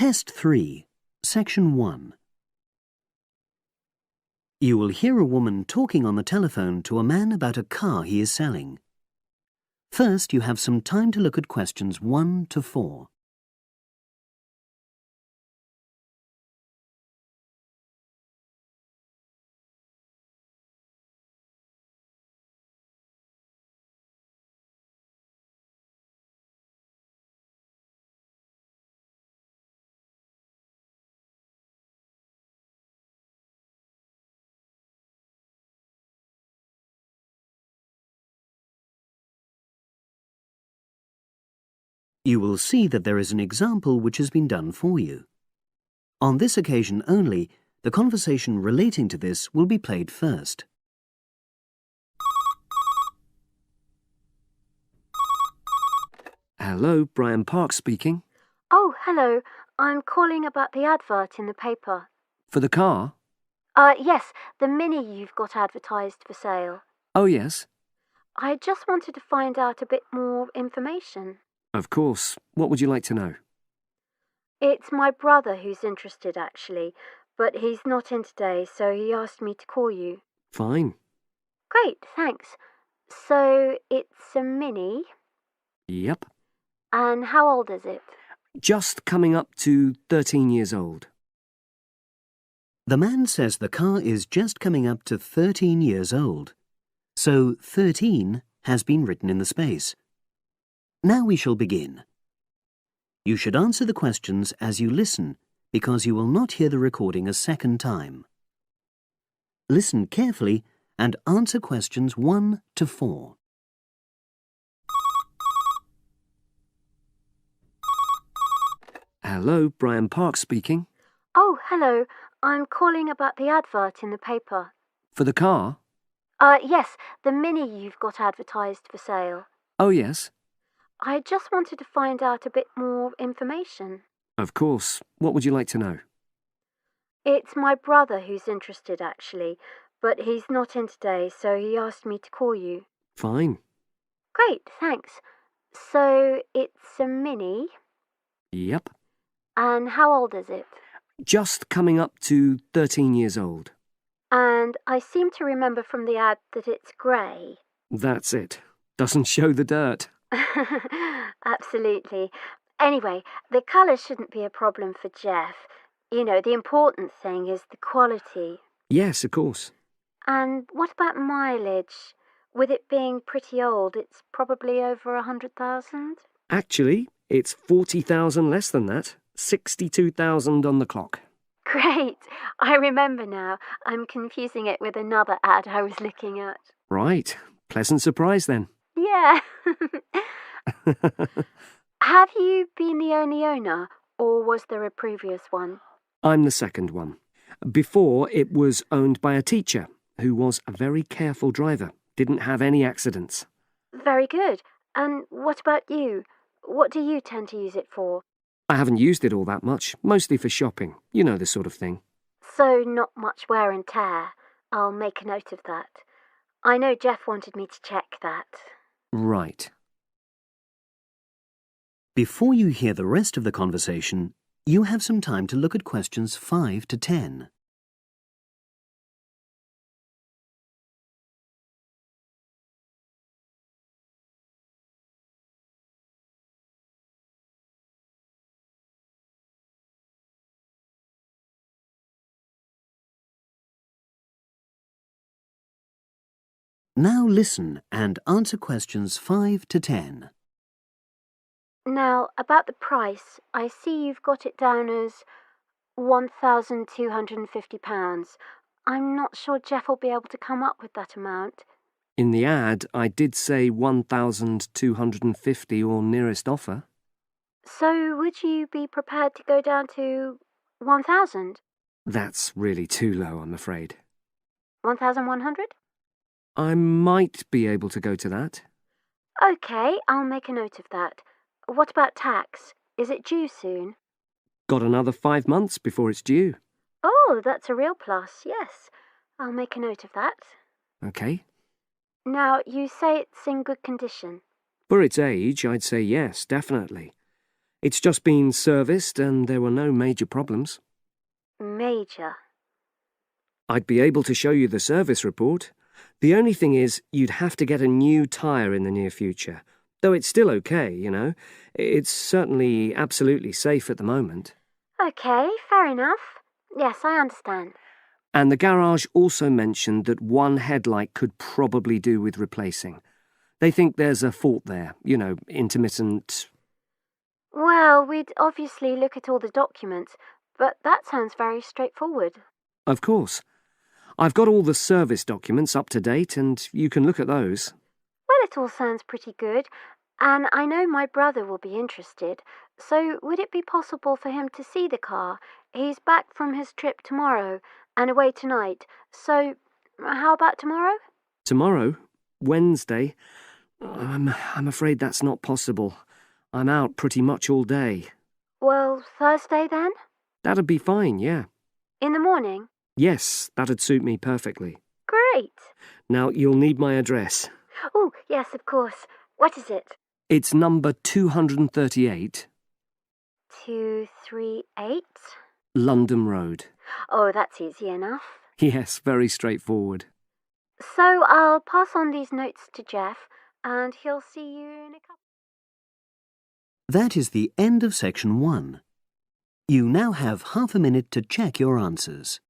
Test 3, Section 1. You will hear a woman talking on the telephone to a man about a car he is selling. First, you have some time to look at questions 1 to 4. You will see that there is an example which has been done for you. On this occasion only, the conversation relating to this will be played first. Hello, Brian Park speaking. Oh, hello. I'm calling about the advert in the paper. For the car? Yes, the Mini you've got advertised for sale. Oh, yes. I just wanted to find out a bit more information. Of course. What would you like to know? It's my brother who's interested, actually, but he's not in today, so he asked me to call you. Fine. Great, thanks. So, it's a Mini, Yep. and how old is it? Just coming up to 13 years old. The man says the car is just coming up to 13 years old. So 13 has been written in the space. Now we shall begin. You should answer the questions as you listen, because you will not hear the recording a second time. Listen carefully and answer questions 1 to 4. Hello, Brian Park speaking. Oh, hello. I'm calling about the advert in the paper. For the car? Yes, the Mini you've got advertised for sale. Oh, yes. I just wanted to find out a bit more information. Of course. What would you like to know? It's my brother who's interested, actually, but he's not in today, so he asked me to call you. Fine. Great, thanks. So, it's a Mini, Yep. and how old is it? Just coming up to 13 years old. And I seem to remember from the ad that it's grey. That's it. Doesn't show the dirt. Absolutely. Anyway, the colour shouldn't be a problem for Jeff. You know, the important thing is the quality. Yes, of course. And what about mileage? With it being pretty old, it's probably over 100,000? Actually, it's 40,000 less than that. 62,000 on the clock. Great! I remember now. I'm confusing it with another ad I was looking at. Right. Pleasant surprise then. Yeah. Have you been the only owner, or was there a previous one? I'm the second one. Before, it was owned by a teacher who was a very careful driver, didn't have any accidents. Very good. And what about you? What do you tend to use it for? I haven't used it all that much, mostly for shopping. You know the sort of thing. So not much wear and tear. I'll make a note of that. I know Jeff wanted me to check that. Right. Before you hear the rest of the conversation, you have some time to look at questions 5 to 10. Now listen and answer questions 5 to 10. Now, about the price, I see you've got it down as £1,250. I'm not sure Jeff will be able to come up with that amount. In the ad, I did say 1,250 or nearest offer. So would you be prepared to go down to 1,000? That's really too low, I'm afraid. 1,100? I might be able to go to that. OK, I'll make a note of that. What about tax? Is it due soon? Got another 5 months before it's due. Oh, that's a real plus, yes. I'll make a note of that. OK. Now, you say it's in good condition. For its age, I'd say yes, definitely. It's just been serviced and there were no major problems. Major. I'd be able to show you the service report. The only thing is, you'd have to get a new tyre in the near future. Though it's still okay, you know. It's certainly absolutely safe at the moment. Okay, fair enough. Yes, I understand. And the garage also mentioned that one headlight could probably do with replacing. They think there's a fault there, you know, intermittent. Well, we'd obviously look at all the documents, but that sounds very straightforward. Of course. I've got all the service documents up to date and you can look at those. Well, it all sounds pretty good, and I know my brother will be interested, so would it be possible for him to see the car? He's back from his trip tomorrow and away tonight, so how about tomorrow? Tomorrow? Wednesday? I'm afraid that's not possible. I'm out pretty much all day. Well, Thursday then? That'd be fine, yeah. In the morning? Yes, that'd suit me perfectly. Great. Now, you'll need my address. Oh, yes, of course. What is it? It's number 238, 238? London Road. Oh, that's easy enough. Yes, very straightforward. So I'll pass on these notes to Jeff, and he'll see you in a couple. That is the end of section 1. You now have half a minute to check your answers.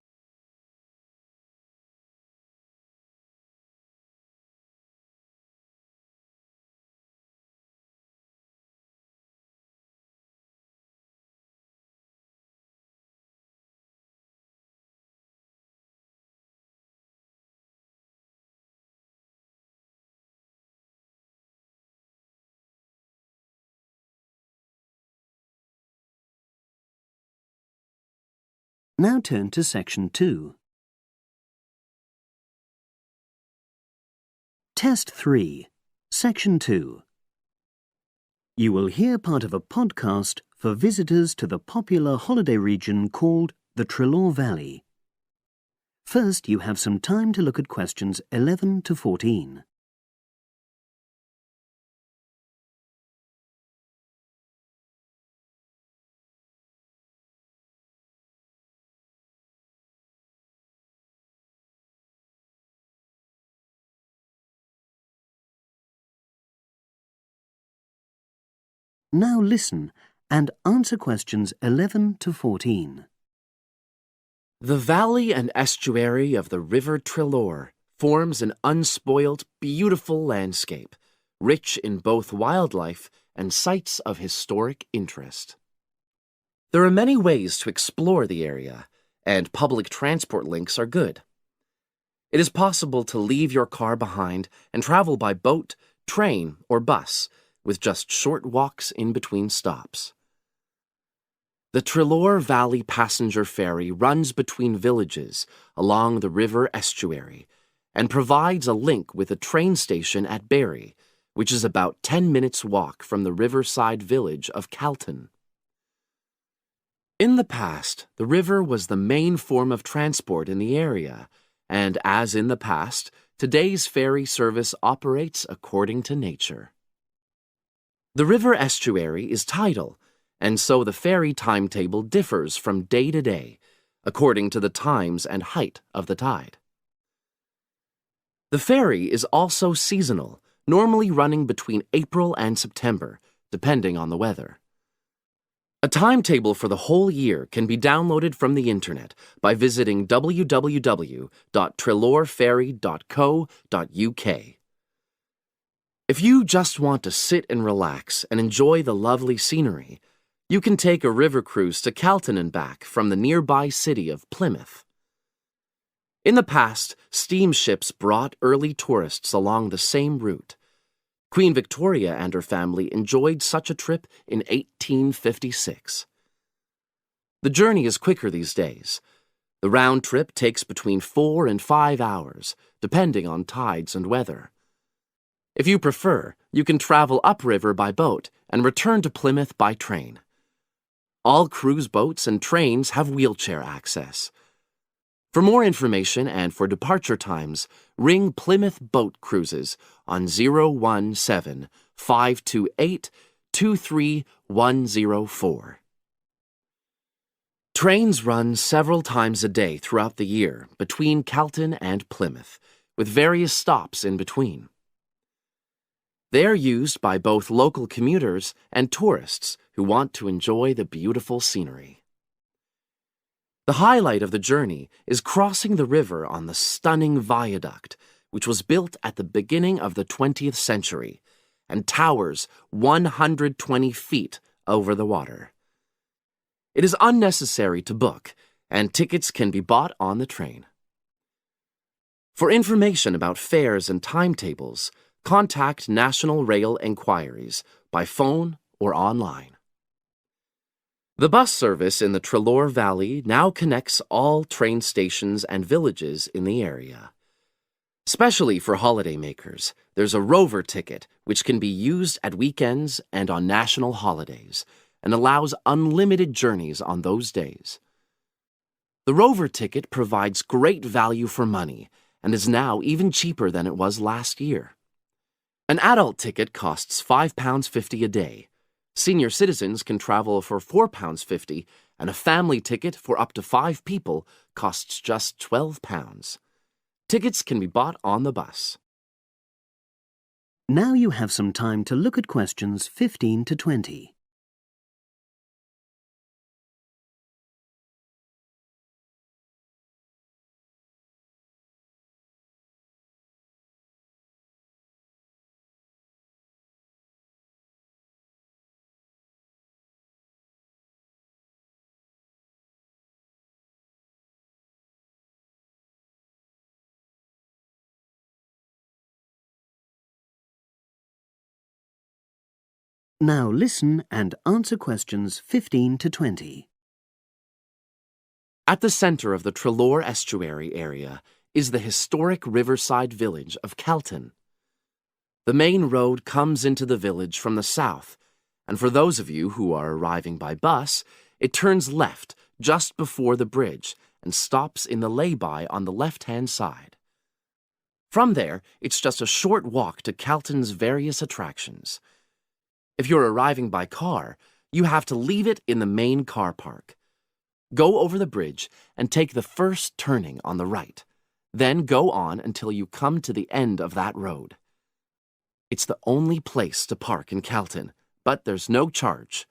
Now turn to section 2. Test 3, section 2. You will hear part of a podcast for visitors to the popular holiday region called the Tror Valley. First, you have some time to look at questions 11 to 14. Now listen and answer questions 11 to 14. The valley and estuary of the River Tror forms an unspoilt, beautiful landscape, rich in both wildlife and sites of historic interest. There are many ways to explore the area, and public transport links are good. It is possible to leave your car behind and travel by boat, train, or bus, with just short walks in between stops. The Tror Valley passenger ferry runs between villages along the river estuary and provides a link with a train station at Barry, which is about 10 minutes' walk from the riverside village of Calton. In the past, the river was the main form of transport in the area, and as in the past, today's ferry service operates according to nature. The river estuary is tidal, and so the ferry timetable differs from day to day, according to the times and height of the tide. The ferry is also seasonal, normally running between April and September, depending on the weather. A timetable for the whole year can be downloaded from the internet by visiting www.trilorferry.co.uk. If you just want to sit and relax and enjoy the lovely scenery, you can take a river cruise to Calton and back from the nearby city of Plymouth. In the past, steamships brought early tourists along the same route. Queen Victoria and her family enjoyed such a trip in 1856. The journey is quicker these days. The round trip takes between 4 and 5 hours, depending on tides and weather. If you prefer, you can travel upriver by boat and return to Plymouth by train. All cruise boats and trains have wheelchair access. For more information and for departure times, ring Plymouth Boat Cruises on 017 528 23104. Trains run several times a day throughout the year between Calton and Plymouth, with various stops in between. They are used by both local commuters and tourists who want to enjoy the beautiful scenery. The highlight of the journey is crossing the river on the stunning viaduct, which was built at the beginning of the 20th century and towers 120 feet over the water. It is unnecessary to book, and tickets can be bought on the train. For information about fares and timetables, contact National Rail Enquiries by phone or online. The bus service in the Tror Valley now connects all train stations and villages in the area. Especially for holidaymakers, there's a Rover ticket which can be used at weekends and on national holidays and allows unlimited journeys on those days. The Rover ticket provides great value for money and is now even cheaper than it was last year. An adult ticket costs £5.50 a day. Senior citizens can travel for £4.50, and a family ticket for up to 5 people costs just £12. Tickets can be bought on the bus. Now you have some time to look at questions 15 to 20. Now listen and answer questions 15 to 20. At the center of the Tror estuary area is the historic riverside village of Calton. The main road comes into the village from the south, and for those of you who are arriving by bus, it turns left just before the bridge and stops in the lay-by on the left-hand side. From there, it's just a short walk to Calton's various attractions. If you're arriving by car, you have to leave it in the main car park. Go over the bridge and take the first turning on the right. Then go on until you come to the end of that road. It's the only place to park in Calton, but there's no charge.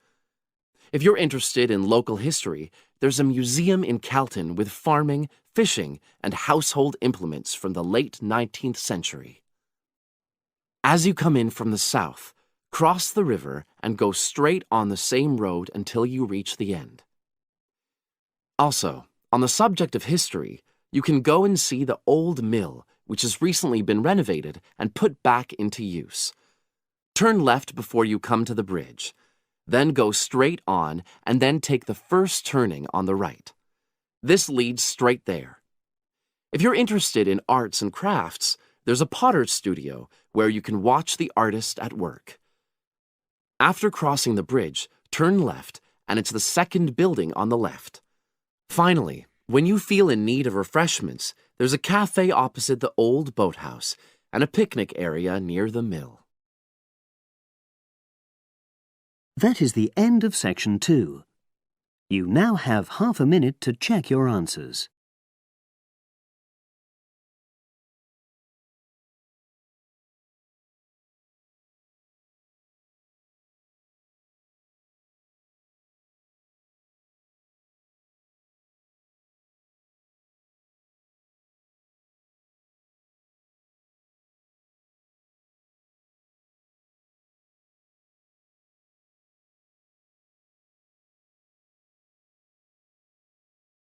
If you're interested in local history, there's a museum in Calton with farming, fishing, and household implements from the late 19th century. As you come in from the south, cross the river and go straight on the same road until you reach the end. Also, on the subject of history, you can go and see the old mill, which has recently been renovated and put back into use. Turn left before you come to the bridge, then go straight on and then take the first turning on the right. This leads straight there. If you're interested in arts and crafts, there's a potter's studio where you can watch the artist at work. After crossing the bridge, turn left, and it's the second building on the left. Finally, when you feel in need of refreshments, there's a cafe opposite the old boathouse and a picnic area near the mill. That is the end of section 2. You now have half a minute to check your answers.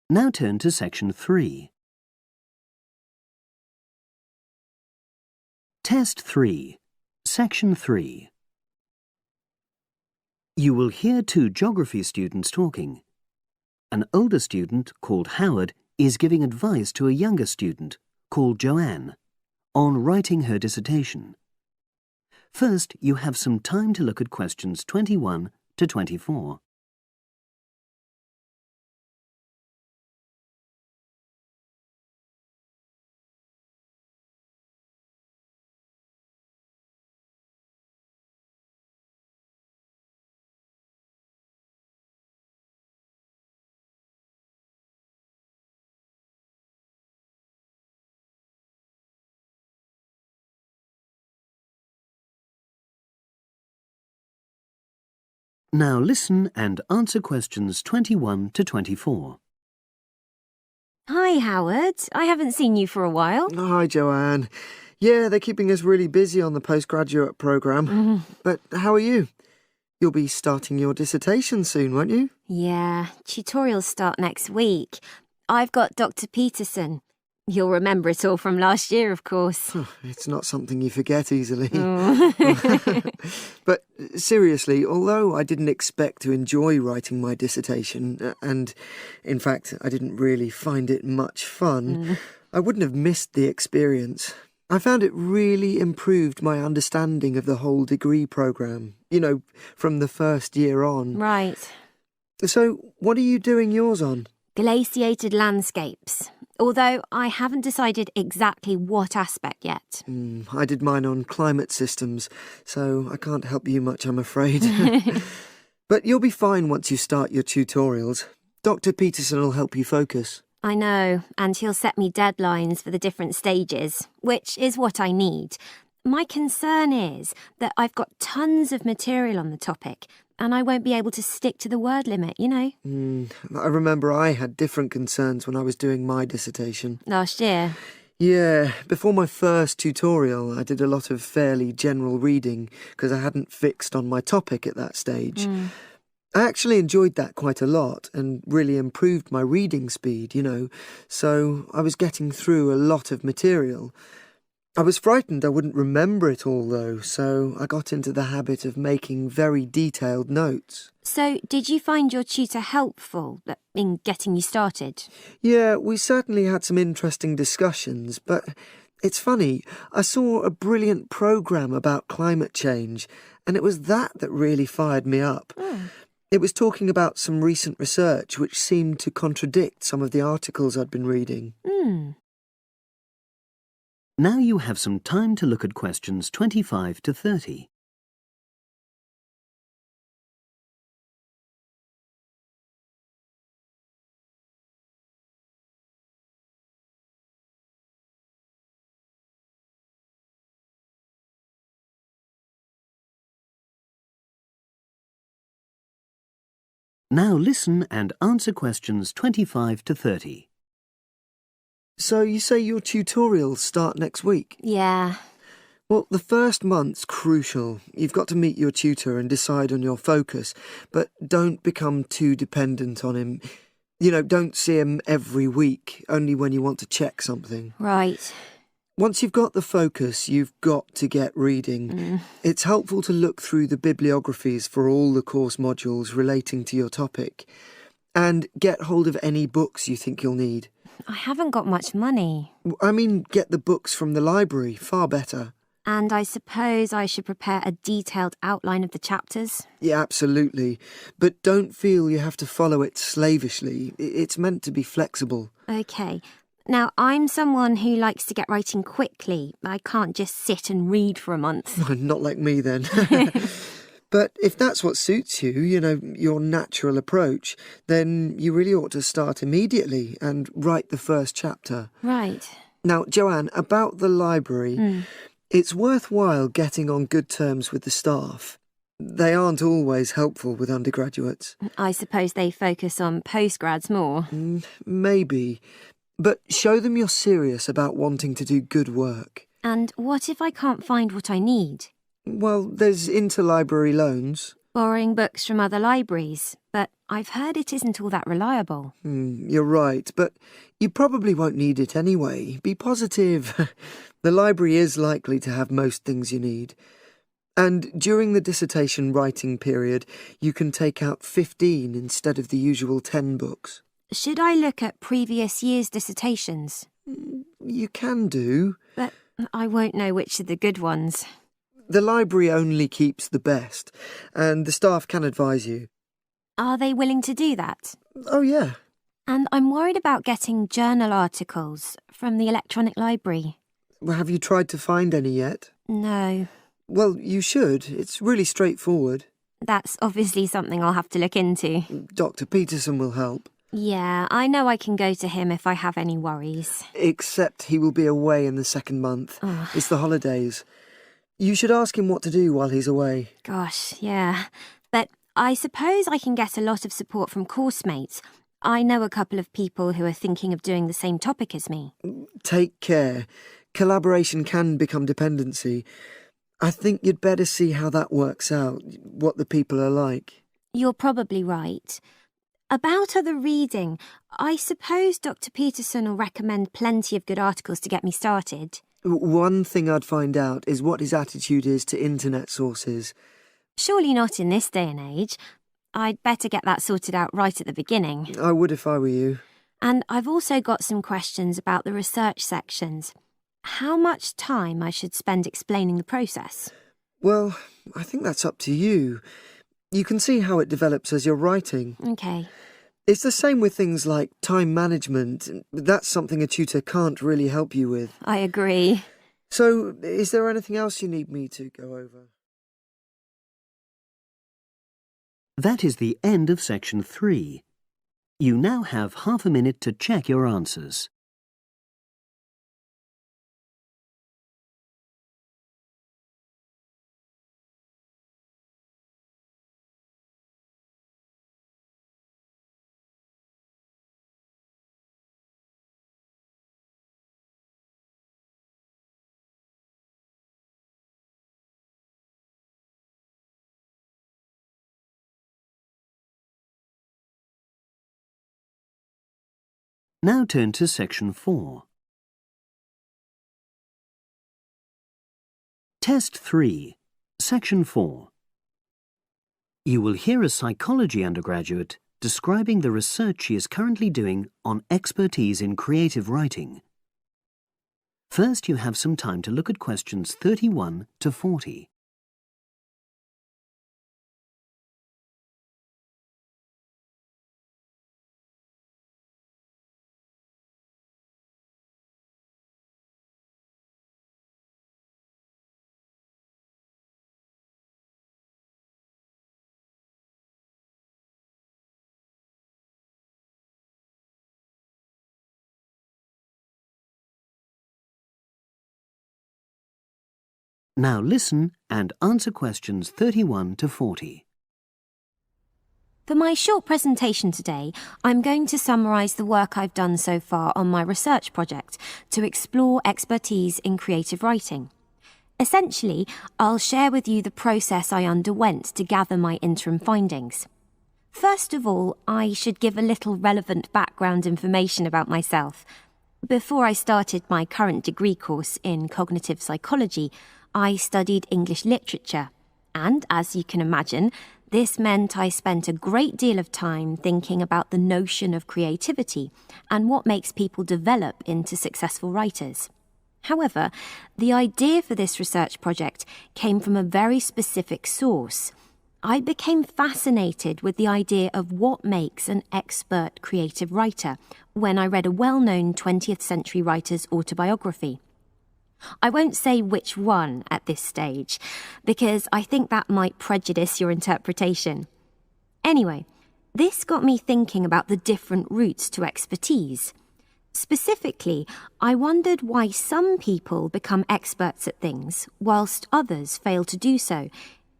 Now turn to section 3. Test 3, section 3. You will hear 2 geography students talking. An older student, called Howard, is giving advice to a younger student, called Joanne, on writing her dissertation. First, you have some time to look at questions 21 to 24. Now listen and answer questions 21 to 24. Hi, Howard. I haven't seen you for a while. Hi, Joanne. Yeah, they're keeping us really busy on the postgraduate programme. But how are you? You'll be starting your dissertation soon, won't you? Yeah, tutorials start next week. I've got Dr. Peterson. You'll remember it all from last year, of course. It's not something you forget easily. Oh. But seriously, although I didn't expect to enjoy writing my dissertation, and in fact, I didn't really find it much fun, I wouldn't have missed the experience. I found it really improved my understanding of the whole degree programme, from the first year on. Right. So, what are you doing yours on? Glaciated landscapes. Although I haven't decided exactly what aspect yet. I did mine on climate systems, so I can't help you much, I'm afraid. But you'll be fine once you start your tutorials. Dr. Peterson will help you focus. I know, and he'll set me deadlines for the different stages, which is what I need. My concern is that I've got tons of material on the topic, and I won't be able to stick to the word limit, I remember I had different concerns when I was doing my dissertation. Last year. Yeah, before my first tutorial, I did a lot of fairly general reading because I hadn't fixed on my topic at that stage. I actually enjoyed that quite a lot and really improved my reading speed, so I was getting through a lot of material. I was frightened I wouldn't remember it all, though, so I got into the habit of making very detailed notes. So, did you find your tutor helpful in getting you started? Yeah, we certainly had some interesting discussions, but it's funny, I saw a brilliant programme about climate change, and it was that really fired me up. It was talking about some recent research which seemed to contradict some of the articles I'd been reading. Now you have some time to look at questions 25 to 30. Now listen and answer questions 25 to 30. So you say your tutorials start next week? Yeah. Well, the first month's crucial. You've got to meet your tutor and decide on your focus, but don't become too dependent on him. Don't see him every week, only when you want to check something. Right. Once you've got the focus, you've got to get reading. It's helpful to look through the bibliographies for all the course modules relating to your topic, and get hold of any books you think you'll need. I haven't got much money. I mean, get the books from the library, far better. And I suppose I should prepare a detailed outline of the chapters? Yeah, absolutely. But don't feel you have to follow it slavishly. It's meant to be flexible. OK. Now, I'm someone who likes to get writing quickly. I can't just sit and read for a month. Not like me, then. But if that's what suits you, your natural approach, then you really ought to start immediately and write the first chapter. Right. Now, Joanne, about the library, it's worthwhile getting on good terms with the staff. They aren't always helpful with undergraduates. I suppose they focus on postgrads more. Maybe. But show them you're serious about wanting to do good work. And what if I can't find what I need? Well, there's interlibrary loans. Borrowing books from other libraries, but I've heard it isn't all that reliable. You're right, but you probably won't need it anyway. Be positive. The library is likely to have most things you need. And during the dissertation writing period, you can take out 15 instead of the usual 10 books. Should I look at previous year's dissertations? You can do. But I won't know which are the good ones. The library only keeps the best, and the staff can advise you. Are they willing to do that? Oh, yeah. And I'm worried about getting journal articles from the electronic library. Well, have you tried to find any yet? No. Well, you should. It's really straightforward. That's obviously something I'll have to look into. Dr. Peterson will help. Yeah, I know I can go to him if I have any worries. Except he will be away in the second month. It's the holidays. You should ask him what to do while he's away. Gosh, yeah. But I suppose I can get a lot of support from course mates. I know a couple of people who are thinking of doing the same topic as me. Take care. Collaboration can become dependency. I think you'd better see how that works out, what the people are like. You're probably right. About other reading, I suppose Dr. Peterson will recommend plenty of good articles to get me started. One thing I'd find out is what his attitude is to internet sources. Surely not in this day and age. I'd better get that sorted out right at the beginning. I would if I were you. And I've also got some questions about the research sections. How much time I should spend explaining the process? Well, I think that's up to you. You can see how it develops as you're writing. OK. It's the same with things like time management. That's something a tutor can't really help you with. I agree. So, is there anything else you need me to go over? That is the end of section 3. You now have half a minute to check your answers. Now turn to section 4. Test 3, section 4. You will hear a psychology undergraduate describing the research she is currently doing on expertise in creative writing. First, you have some time to look at questions 31 to 40. Now listen and answer questions 31 to 40. For my short presentation today, I'm going to summarise the work I've done so far on my research project to explore expertise in creative writing. Essentially, I'll share with you the process I underwent to gather my interim findings. First of all, I should give a little relevant background information about myself. Before I started my current degree course in cognitive psychology, I studied English literature, and as you can imagine, this meant I spent a great deal of time thinking about the notion of creativity and what makes people develop into successful writers. However, the idea for this research project came from a very specific source. I became fascinated with the idea of what makes an expert creative writer when I read a well-known 20th century writer's autobiography. I won't say which one at this stage, because I think that might prejudice your interpretation. Anyway, this got me thinking about the different routes to expertise. Specifically, I wondered why some people become experts at things, whilst others fail to do so,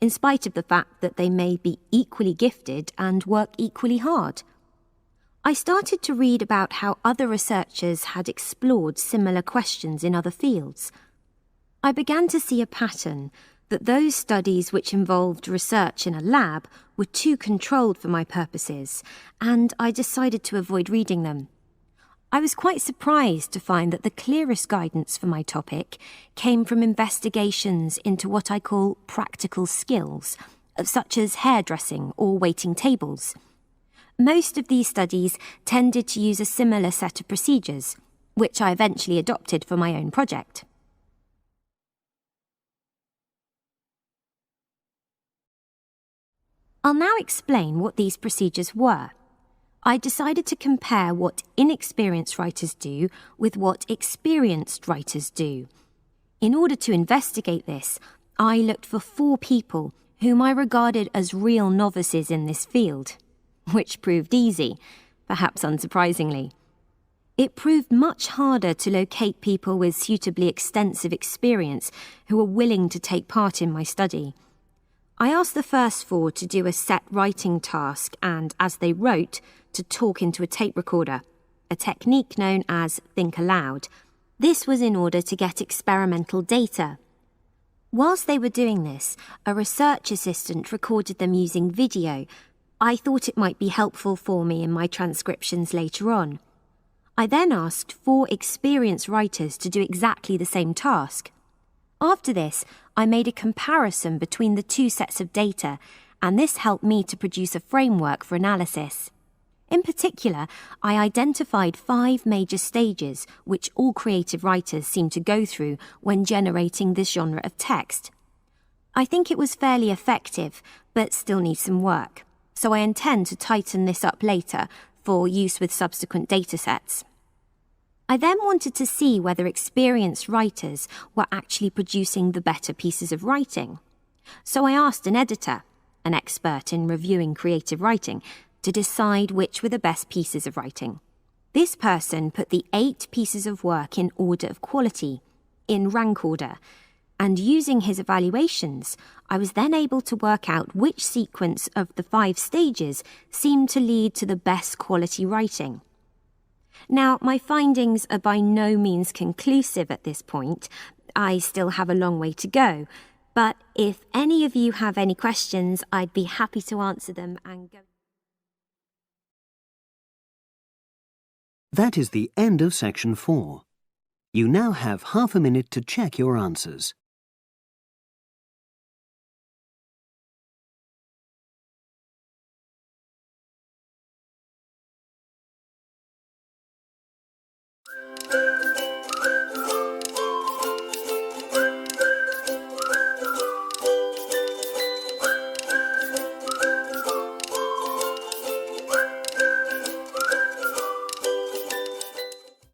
in spite of the fact that they may be equally gifted and work equally hard. I started to read about how other researchers had explored similar questions in other fields. I began to see a pattern that those studies which involved research in a lab were too controlled for my purposes, and I decided to avoid reading them. I was quite surprised to find that the clearest guidance for my topic came from investigations into what I call practical skills, such as hairdressing or waiting tables. Most of these studies tended to use a similar set of procedures, which I eventually adopted for my own project. I'll now explain what these procedures were. I decided to compare what inexperienced writers do with what experienced writers do. In order to investigate this, I looked for 4 people whom I regarded as real novices in this field, which proved easy, perhaps unsurprisingly. It proved much harder to locate people with suitably extensive experience who were willing to take part in my study. I asked the first four to do a set writing task and, as they wrote, to talk into a tape recorder, a technique known as think aloud. This was in order to get experimental data. Whilst they were doing this, a research assistant recorded them using video. I thought it might be helpful for me in my transcriptions later on. I then asked 4 experienced writers to do exactly the same task. After this, I made a comparison between the 2 sets of data, and this helped me to produce a framework for analysis. In particular, I identified 5 major stages which all creative writers seem to go through when generating this genre of text. I think it was fairly effective, but still needs some work, so I intend to tighten this up later for use with subsequent datasets. I then wanted to see whether experienced writers were actually producing the better pieces of writing. So I asked an editor, an expert in reviewing creative writing, to decide which were the best pieces of writing. This person put the 8 pieces of work in order of quality, in rank order, and using his evaluations, I was then able to work out which sequence of the 5 stages seemed to lead to the best quality writing. Now, my findings are by no means conclusive at this point. I still have a long way to go. But if any of you have any questions, I'd be happy to answer them and go. That is the end of section 4. You now have half a minute to check your answers.